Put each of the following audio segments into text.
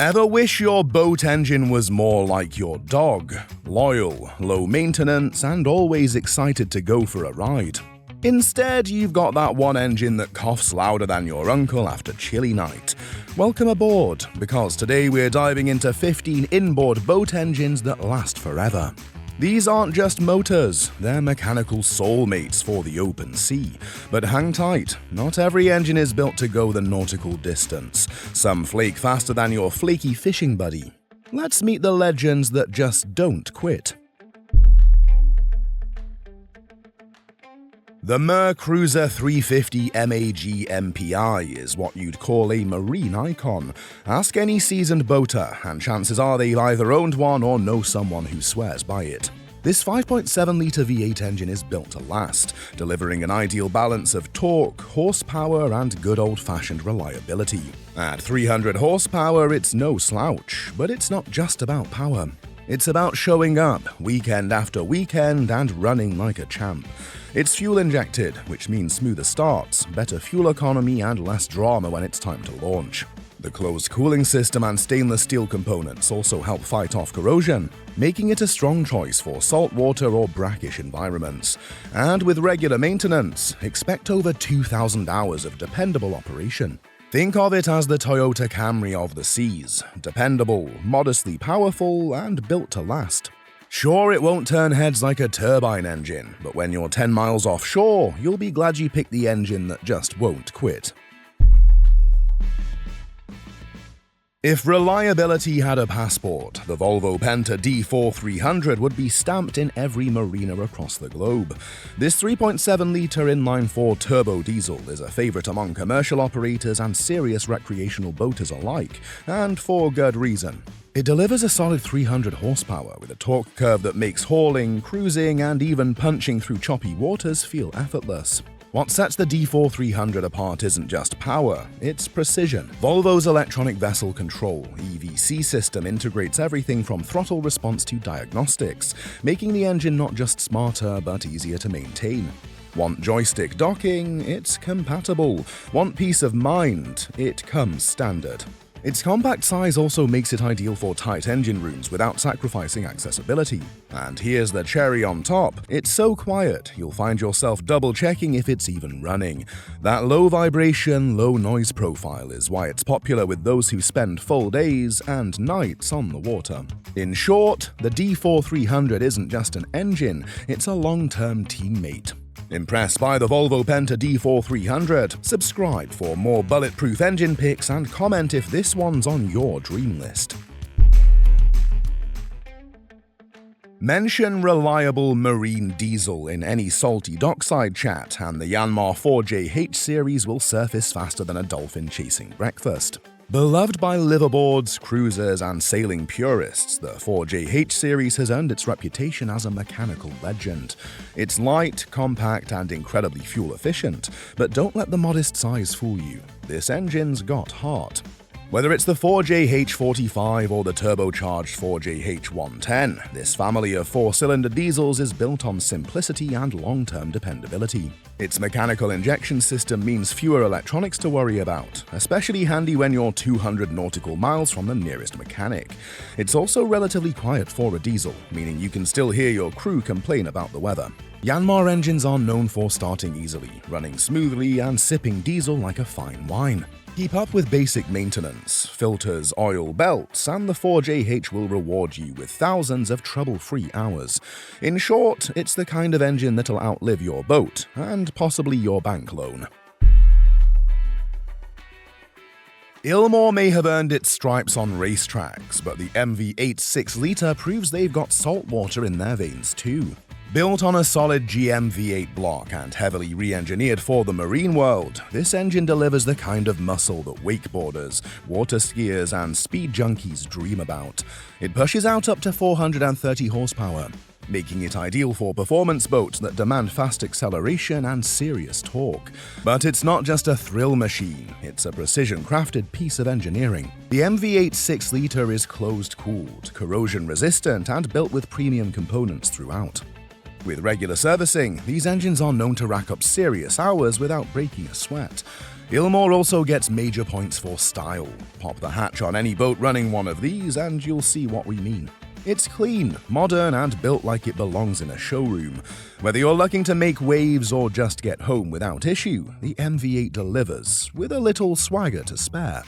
Ever wish your boat engine was more like your dog? Loyal, low maintenance, and always excited to go for a ride. Instead, you've got that one engine that coughs louder than your uncle after chilly night. Welcome aboard, because today we're diving into 15 inboard boat engines that last forever. These aren't just motors, they're mechanical soulmates for the open sea. But hang tight, not every engine is built to go the nautical distance. Some flake faster than your flaky fishing buddy. Let's meet the legends that just don't quit. The MerCruiser 350 MAG MPI is what you'd call a marine icon. Ask any seasoned boater, and chances are they've either owned one or know someone who swears by it. This 5.7-litre V8 engine is built to last, delivering an ideal balance of torque, horsepower, and good old-fashioned reliability. At 300 horsepower, it's no slouch, but it's not just about power. It's about showing up weekend after weekend and running like a champ. It's fuel-injected, which means smoother starts, better fuel economy, and less drama when it's time to launch. The closed cooling system and stainless steel components also help fight off corrosion, making it a strong choice for saltwater or brackish environments. And with regular maintenance, expect over 2,000 hours of dependable operation. Think of it as the Toyota Camry of the seas, dependable, modestly powerful, and built to last. Sure, it won't turn heads like a turbine engine, but when you're 10 miles offshore, you'll be glad you picked the engine that just won't quit. If reliability had a passport, the Volvo Penta V8 would be stamped in every marina across the globe. This 3.7-litre inline-4 turbo diesel is a favorite among commercial operators and serious recreational boaters alike, and for good reason. It delivers a solid 300 horsepower with a torque curve that makes hauling, cruising, and even punching through choppy waters feel effortless. What sets the V8 apart isn't just power, it's precision. Volvo's electronic vessel control (EVC) system integrates everything from throttle response to diagnostics, making the engine not just smarter but easier to maintain. Want joystick docking? It's compatible. Want peace of mind? It comes standard. Its compact size also makes it ideal for tight engine rooms without sacrificing accessibility. And here's the cherry on top. It's so quiet, you'll find yourself double-checking if it's even running. That low vibration, low noise profile is why it's popular with those who spend full days and nights on the water. In short, the V8 isn't just an engine, it's a long-term teammate. Impressed by the Volvo Penta V8? Subscribe for more bulletproof engine pics and comment if this one's on your dream list. Mention reliable marine diesel in any salty dockside chat, and the Yanmar 4JH series will surface faster than a dolphin chasing breakfast. Beloved by liveaboards, cruisers, and sailing purists, the 4JH series has earned its reputation as a mechanical legend. It's light, compact, and incredibly fuel efficient, but don't let the modest size fool you. This engine's got heart. Whether it's the 4JH45 or the turbocharged 4JH110, this family of four-cylinder diesels is built on simplicity and long-term dependability. Its mechanical injection system means fewer electronics to worry about, especially handy when you're 200 nautical miles from the nearest mechanic. It's also relatively quiet for a diesel, meaning you can still hear your crew complain about the weather. Yanmar engines are known for starting easily, running smoothly, and sipping diesel like a fine wine. Keep up with basic maintenance, filters, oil, belts, and the 4JH will reward you with thousands of trouble-free hours. In short, it's the kind of engine that'll outlive your boat, and possibly your bank loan. Ilmor may have earned its stripes on racetracks, but the MV8 6-litre proves they've got salt water in their veins too. Built on a solid GM V8 block and heavily re-engineered for the marine world, this engine delivers the kind of muscle that wakeboarders, water skiers, and speed junkies dream about. It pushes out up to 430 horsepower, making it ideal for performance boats that demand fast acceleration and serious torque. But it's not just a thrill machine, it's a precision-crafted piece of engineering. The MV8 6-litre is closed-cooled, corrosion-resistant, and built with premium components throughout. With regular servicing, these engines are known to rack up serious hours without breaking a sweat. Ilmor also gets major points for style. Pop the hatch on any boat running one of these and you'll see what we mean. It's clean, modern, and built like it belongs in a showroom. Whether you're looking to make waves or just get home without issue, the MV8 delivers, with a little swagger to spare.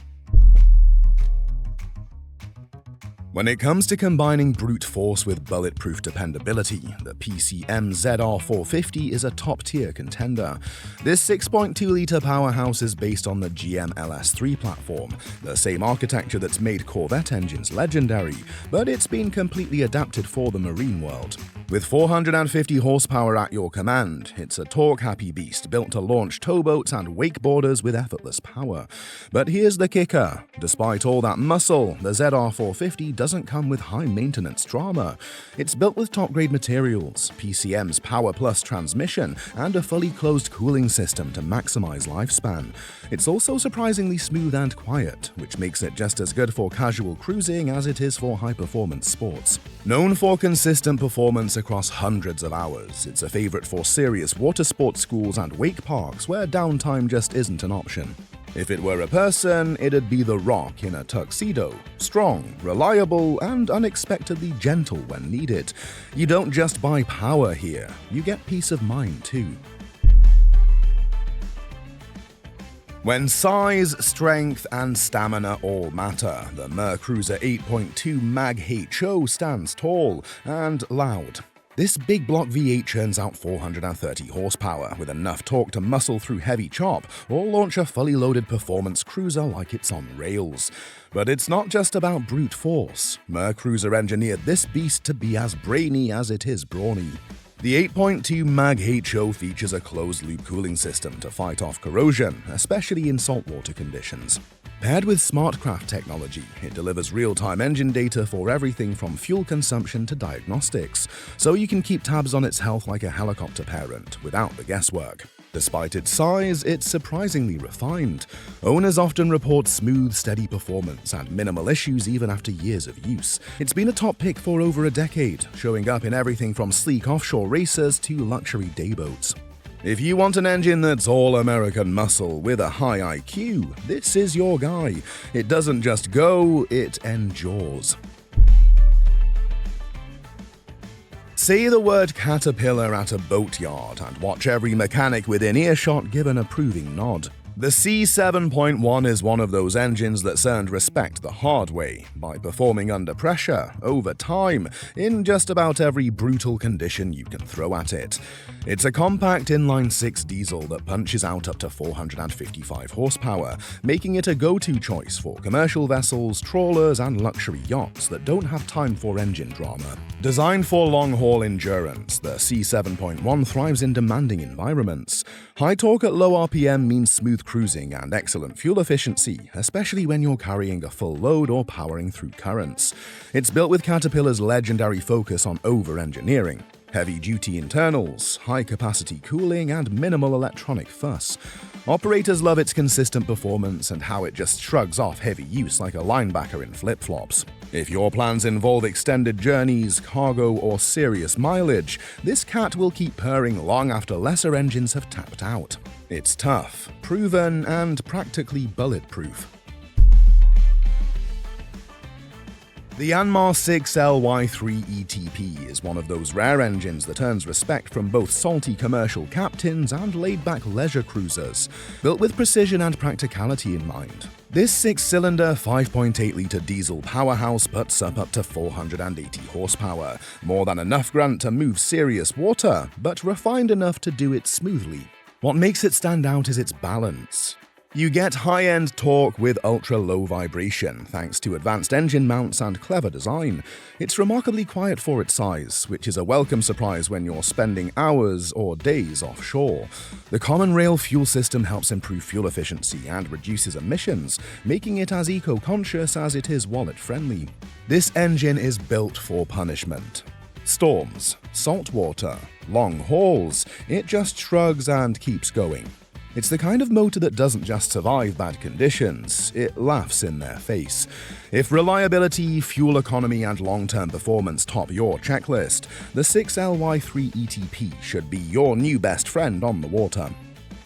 When it comes to combining brute force with bulletproof dependability, the PCM ZR450 is a top-tier contender. This 6.2-litre powerhouse is based on the GM LS3 platform, the same architecture that's made Corvette engines legendary, but it's been completely adapted for the marine world. With 450 horsepower at your command, it's a torque-happy beast built to launch towboats and wakeboarders with effortless power. But here's the kicker. Despite all that muscle, the ZR450 doesn't come with high-maintenance drama. It's built with top-grade materials, PCM's Power Plus transmission, and a fully closed cooling system to maximize lifespan. It's also surprisingly smooth and quiet, which makes it just as good for casual cruising as it is for high-performance sports. Known for consistent performance across hundreds of hours, it's a favorite for serious water sports schools and wake parks where downtime just isn't an option. If it were a person, it'd be The Rock in a tuxedo. Strong, reliable, and unexpectedly gentle when needed. You don't just buy power here, you get peace of mind too. When size, strength, and stamina all matter, the MerCruiser 8.2 Mag-HO stands tall and loud. This big block V8 churns out 430 horsepower, with enough torque to muscle through heavy chop or launch a fully loaded performance cruiser like it's on rails. But it's not just about brute force. MerCruiser engineered this beast to be as brainy as it is brawny. The 8.2 Mag-HO features a closed-loop cooling system to fight off corrosion, especially in saltwater conditions. Paired with SmartCraft technology, it delivers real-time engine data for everything from fuel consumption to diagnostics, so you can keep tabs on its health like a helicopter parent, without the guesswork. Despite its size, it's surprisingly refined. Owners often report smooth, steady performance and minimal issues even after years of use. It's been a top pick for over a decade, showing up in everything from sleek offshore racers to luxury dayboats. If you want an engine that's all-American muscle with a high IQ, this is your guy. It doesn't just go, it endures. Say the word Caterpillar at a boatyard and watch every mechanic within earshot give an approving nod. The C7.1 is one of those engines that's earned respect the hard way, by performing under pressure, over time, in just about every brutal condition you can throw at it. It's a compact inline-six diesel that punches out up to 455 horsepower, making it a go-to choice for commercial vessels, trawlers, and luxury yachts that don't have time for engine drama. Designed for long-haul endurance, the C7.1 thrives in demanding environments. High torque at low RPM means smooth cruising and excellent fuel efficiency, especially when you're carrying a full load or powering through currents. It's built with Caterpillar's legendary focus on over-engineering. Heavy-duty internals, high-capacity cooling, and minimal electronic fuss. Operators love its consistent performance and how it just shrugs off heavy use like a linebacker in flip-flops. If your plans involve extended journeys, cargo, or serious mileage, this cat will keep purring long after lesser engines have tapped out. It's tough, proven, and practically bulletproof. The Yanmar 6LY3 ETP is one of those rare engines that earns respect from both salty commercial captains and laid-back leisure cruisers, built with precision and practicality in mind. This 6-cylinder, 5.8-litre diesel powerhouse puts up to 480 horsepower, more than enough grunt to move serious water, but refined enough to do it smoothly. What makes it stand out is its balance. You get high-end torque with ultra-low vibration, thanks to advanced engine mounts and clever design. It's remarkably quiet for its size, which is a welcome surprise when you're spending hours or days offshore. The common rail fuel system helps improve fuel efficiency and reduces emissions, making it as eco-conscious as it is wallet-friendly. This engine is built for punishment. Storms, salt water, long hauls, it just shrugs and keeps going. It's the kind of motor that doesn't just survive bad conditions, it laughs in their face. If reliability, fuel economy, and long-term performance top your checklist, the 6LY3 ETP should be your new best friend on the water.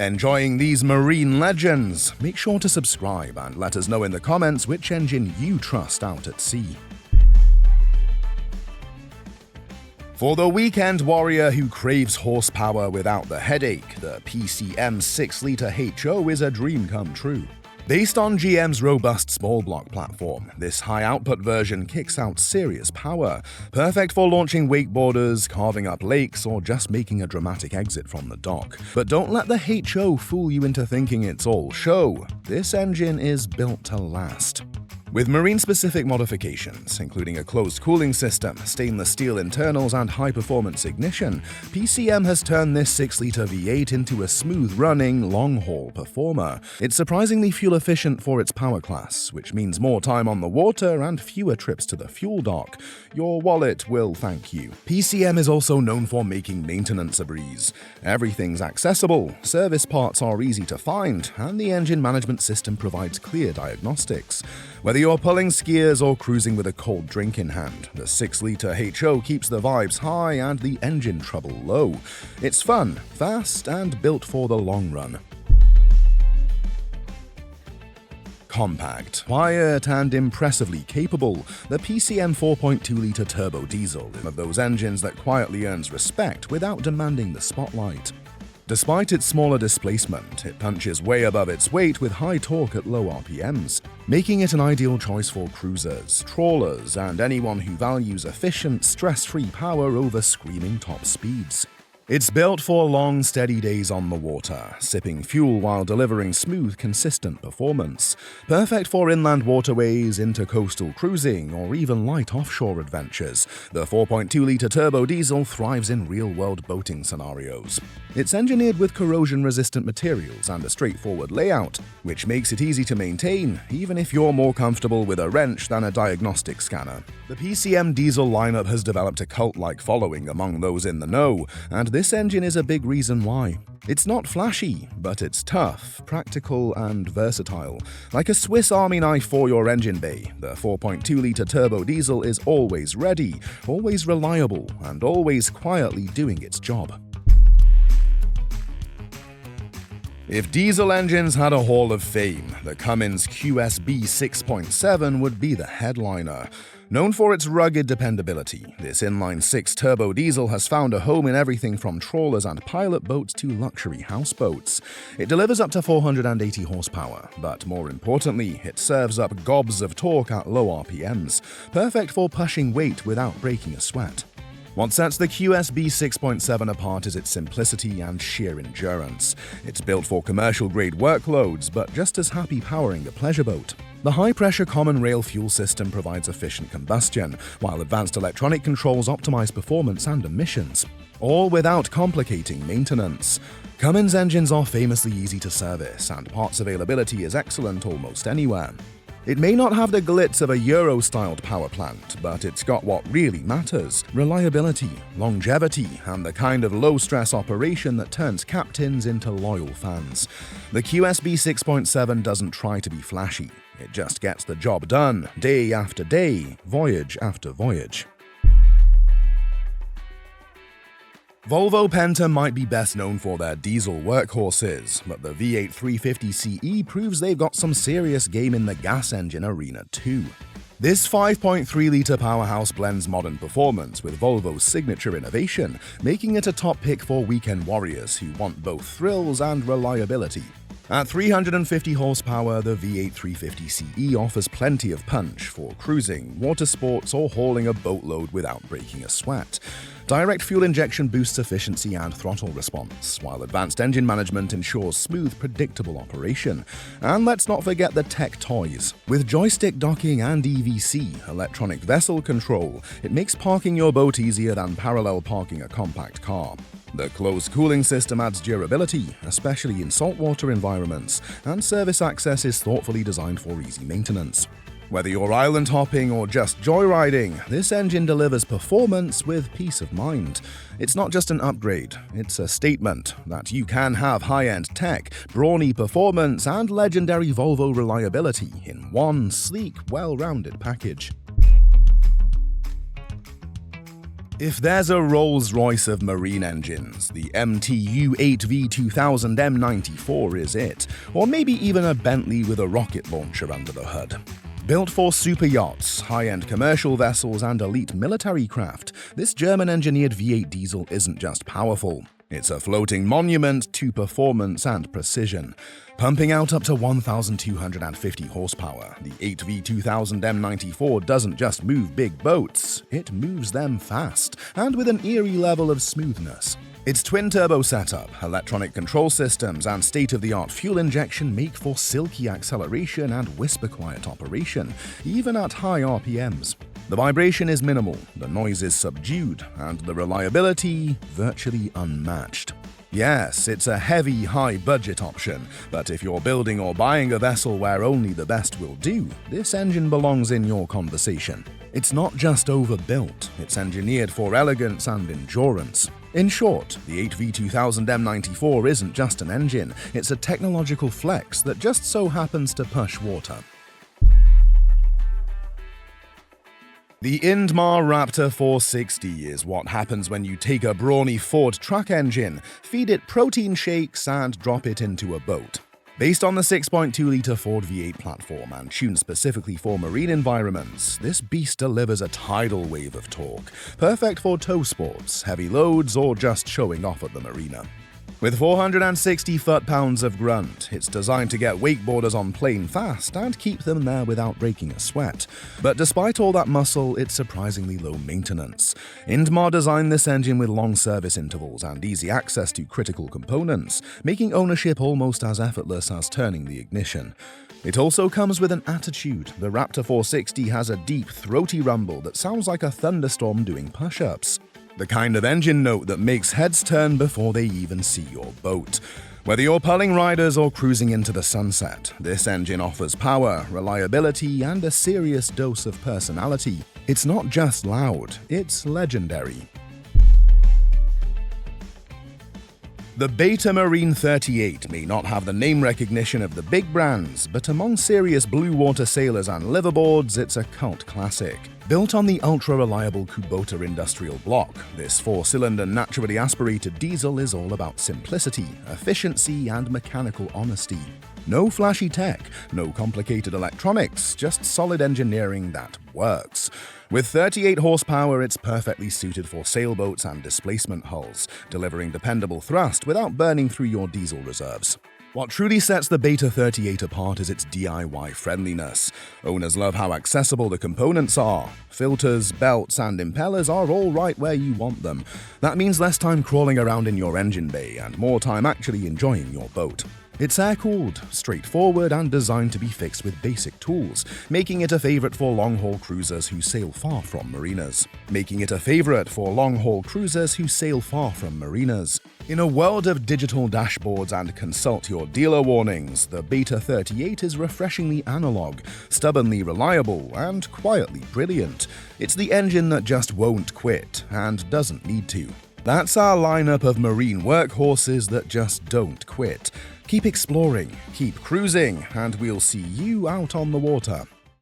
Enjoying these marine legends? Make sure to subscribe and let us know in the comments which engine you trust out at sea. For the weekend warrior who craves horsepower without the headache, the PCM 6-liter HO is a dream come true. Based on GM's robust small block platform, this high-output version kicks out serious power, perfect for launching wakeboarders, carving up lakes, or just making a dramatic exit from the dock. But don't let the HO fool you into thinking it's all show. This engine is built to last. With marine-specific modifications, including a closed cooling system, stainless steel internals, and high-performance ignition, PCM has turned this 6-liter V8 into a smooth-running, long-haul performer. It's surprisingly fuel-efficient for its power class, which means more time on the water and fewer trips to the fuel dock. Your wallet will thank you. PCM is also known for making maintenance a breeze. Everything's accessible, service parts are easy to find, and the engine management system provides clear diagnostics. Whether you're pulling skiers or cruising with a cold drink in hand, the 6-liter HO keeps the vibes high and the engine trouble low. It's fun, fast, and built for the long run. Compact, quiet, and impressively capable, the PCM 4.2-liter turbo diesel is one of those engines that quietly earns respect without demanding the spotlight. Despite its smaller displacement, it punches way above its weight with high torque at low RPMs, making it an ideal choice for cruisers, trawlers, and anyone who values efficient, stress-free power over screaming top speeds. It's built for long, steady days on the water, sipping fuel while delivering smooth, consistent performance. Perfect for inland waterways, intercoastal cruising, or even light offshore adventures. The 4.2-liter turbo diesel thrives in real-world boating scenarios. It's engineered with corrosion-resistant materials and a straightforward layout, which makes it easy to maintain, even if you're more comfortable with a wrench than a diagnostic scanner. The PCM diesel lineup has developed a cult-like following among those in the know, and this engine is a big reason why. It's not flashy, but it's tough, practical, and versatile. Like a Swiss Army knife for your engine bay, the 4.2-liter turbo diesel is always ready, always reliable, and always quietly doing its job. If diesel engines had a Hall of Fame, the Cummins QSB6.7 would be the headliner. Known for its rugged dependability, this inline-six turbo diesel has found a home in everything from trawlers and pilot boats to luxury houseboats. It delivers up to 480 horsepower, but more importantly, it serves up gobs of torque at low RPMs, perfect for pushing weight without breaking a sweat. What sets the QSB 6.7 apart is its simplicity and sheer endurance. It's built for commercial-grade workloads, but just as happy powering a pleasure boat. The high-pressure common rail fuel system provides efficient combustion, while advanced electronic controls optimize performance and emissions, all without complicating maintenance. Cummins engines are famously easy to service, and parts availability is excellent almost anywhere. It may not have the glitz of a Euro-styled power plant, but it's got what really matters: reliability, longevity, and the kind of low-stress operation that turns captains into loyal fans. The QSB 6.7 doesn't try to be flashy. It just gets the job done, day after day, voyage after voyage. Volvo Penta might be best known for their diesel workhorses, but the V8 350 CE proves they've got some serious game in the gas engine arena too. This 5.3-liter powerhouse blends modern performance with Volvo's signature innovation, making it a top pick for weekend warriors who want both thrills and reliability. At 350 horsepower, the V8 350 CE offers plenty of punch for cruising, water sports, or hauling a boatload without breaking a sweat. Direct fuel injection boosts efficiency and throttle response, while advanced engine management ensures smooth, predictable operation. And let's not forget the tech toys. With joystick docking and EVC, electronic vessel control, it makes parking your boat easier than parallel parking a compact car. The closed cooling system adds durability, especially in saltwater environments, and service access is thoughtfully designed for easy maintenance. Whether you're island hopping or just joyriding, this engine delivers performance with peace of mind. It's not just an upgrade, it's a statement that you can have high-end tech, brawny performance, and legendary Volvo reliability in one sleek, well-rounded package. If there's a Rolls-Royce of marine engines, the MTU-8V2000 M94 is it, or maybe even a Bentley with a rocket launcher under the hood. Built for super yachts, high-end commercial vessels, and elite military craft, this German-engineered V8 diesel isn't just powerful. It's a floating monument to performance and precision. Pumping out up to 1,250 horsepower, the 8V2000 M94 doesn't just move big boats, it moves them fast, and with an eerie level of smoothness. Its twin-turbo setup, electronic control systems, and state-of-the-art fuel injection make for silky acceleration and whisper-quiet operation, even at high RPMs. The vibration is minimal, the noise is subdued, and the reliability virtually unmatched. Yes, it's a heavy, high-budget option, but if you're building or buying a vessel where only the best will do, this engine belongs in your conversation. It's not just overbuilt, it's engineered for elegance and endurance. In short, the 8V2000 M94 isn't just an engine, it's a technological flex that just so happens to push water. The Indmar Raptor 460 is what happens when you take a brawny Ford truck engine, feed it protein shakes, and drop it into a boat. Based on the 6.2-litre Ford V8 platform and tuned specifically for marine environments, this beast delivers a tidal wave of torque, perfect for tow sports, heavy loads, or just showing off at the marina. With 460 foot-pounds of grunt, it's designed to get wakeboarders on plane fast and keep them there without breaking a sweat. But despite all that muscle, it's surprisingly low maintenance. Indmar designed this engine with long service intervals and easy access to critical components, making ownership almost as effortless as turning the ignition. It also comes with an attitude. The Raptor 460 has a deep, throaty rumble that sounds like a thunderstorm doing push-ups. The kind of engine note that makes heads turn before they even see your boat. Whether you're pulling riders or cruising into the sunset, this engine offers power, reliability, and a serious dose of personality. It's not just loud, it's legendary. The Beta Marine 38 may not have the name recognition of the big brands, but among serious blue water sailors and liveaboards, it's a cult classic. Built on the ultra-reliable Kubota industrial block, this 4-cylinder naturally aspirated diesel is all about simplicity, efficiency, and mechanical honesty. No flashy tech, no complicated electronics, just solid engineering that works. With 38 horsepower, it's perfectly suited for sailboats and displacement hulls, delivering dependable thrust without burning through your diesel reserves. What truly sets the Beta 38 apart is its DIY friendliness. Owners love how accessible the components are. Filters, belts, and impellers are all right where you want them. That means less time crawling around in your engine bay and more time actually enjoying your boat. It's air-cooled, straightforward, and designed to be fixed with basic tools, making it a favorite for long-haul cruisers who sail far from marinas. In a world of digital dashboards and consult your dealer warnings, the Beta 38 is refreshingly analog, stubbornly reliable, and quietly brilliant. It's the engine that just won't quit, and doesn't need to. That's our lineup of marine workhorses that just don't quit. Keep exploring, keep cruising, and we'll see you out on the water.